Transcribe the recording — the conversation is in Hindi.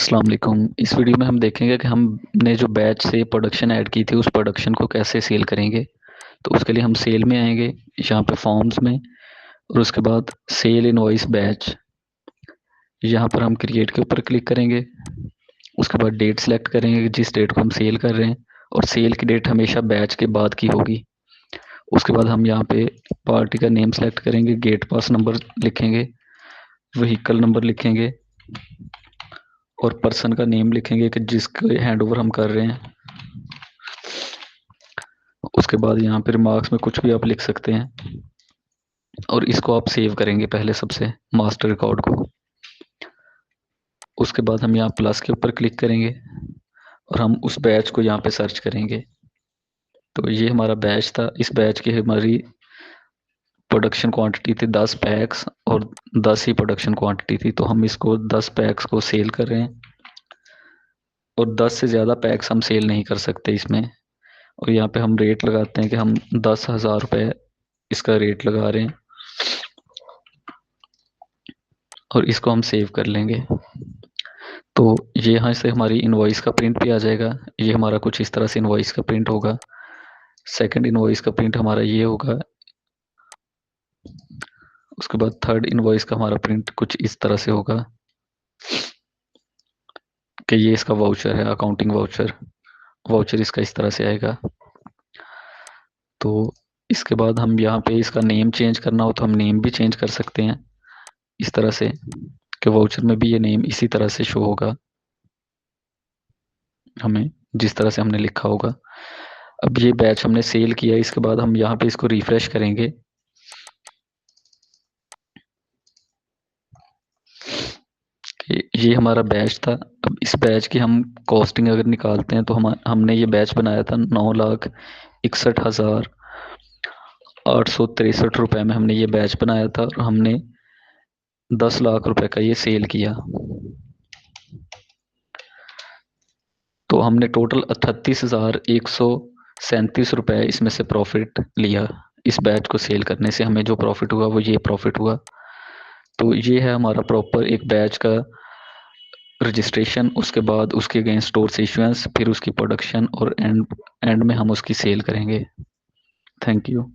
अस्सलाम वालेकुम। इस वीडियो में हम देखेंगे कि हमने जो बैच से प्रोडक्शन ऐड की थी उस प्रोडक्शन को कैसे सेल करेंगे। तो उसके लिए हम सेल में आएंगे, यहाँ पे फॉर्म्स में, और उसके बाद सेल इनवॉइस बैच, यहाँ पर हम क्रिएट के ऊपर क्लिक करेंगे। उसके बाद डेट सेलेक्ट करेंगे जिस डेट को हम सेल कर रहे हैं, और सेल की डेट हमेशा बैच के बाद की होगी। उसके बाद हम यहाँ पे पार्टी का नेम सेलेक्ट करेंगे, गेट पास नंबर लिखेंगे, व्हीकल नंबर लिखेंगे और पर्सन का नेम लिखेंगे कि जिसके हैंड ओवर हम कर रहे हैं। उसके बाद यहाँ पे रिमार्क्स में कुछ भी आप लिख सकते हैं और इसको आप सेव करेंगे पहले सबसे मास्टर रिकॉर्ड को। उसके बाद हम यहाँ प्लस के ऊपर क्लिक करेंगे और हम उस बैच को यहाँ पे सर्च करेंगे। तो ये हमारा बैच था। इस बैच की हमारी प्रोडक्शन क्वांटिटी थी 10 पैक्स और 10 ही प्रोडक्शन क्वांटिटी थी। तो हम इसको 10 पैक्स को सेल कर रहे हैं और 10 से ज़्यादा पैक्स हम सेल नहीं कर सकते इसमें। और यहाँ पे हम रेट लगाते हैं कि हम 10,000 रुपये इसका रेट लगा रहे हैं और इसको हम सेव कर लेंगे। तो ये यहाँ से हमारी इनवॉइस का प्रिंट भी आ जाएगा। ये हमारा कुछ इस तरह से इनवॉइस का प्रिंट होगा। सेकंड इनवॉइस का प्रिंट हमारा ये होगा। उसके बाद थर्ड इनवॉइस का हमारा प्रिंट कुछ इस तरह से होगा कि ये इसका वाउचर है, अकाउंटिंग वाउचर। वाउचर इसका इस तरह से आएगा। तो इसके बाद हम यहाँ पे इसका नेम चेंज करना हो तो हम नेम भी चेंज कर सकते हैं इस तरह से कि वाउचर में भी ये नेम इसी तरह से शो होगा हमें, जिस तरह से हमने लिखा होगा। अब ये बैच हमने सेल किया, इसके बाद हम यहाँ पे इसको रिफ्रेश करेंगे। ये हमारा बैच था। अब इस बैच की हम कॉस्टिंग अगर निकालते हैं तो हमने ये बैच बनाया था 9,61,863 रुपए में हमने ये बैच बनाया था और हमने 10 लाख रुपए का ये सेल किया। तो हमने टोटल 38,137 रुपए इसमें से प्रॉफिट लिया। इस बैच को सेल करने से हमें जो प्रॉफिट हुआ वो ये प्रॉफिट हुआ। तो ये है हमारा प्रॉपर एक बैच का रजिस्ट्रेशन, उसके बाद उसके अगेंस्ट स्टोर से इशुएंस, फिर उसकी प्रोडक्शन और एंड में हम उसकी सेल करेंगे। Thank you.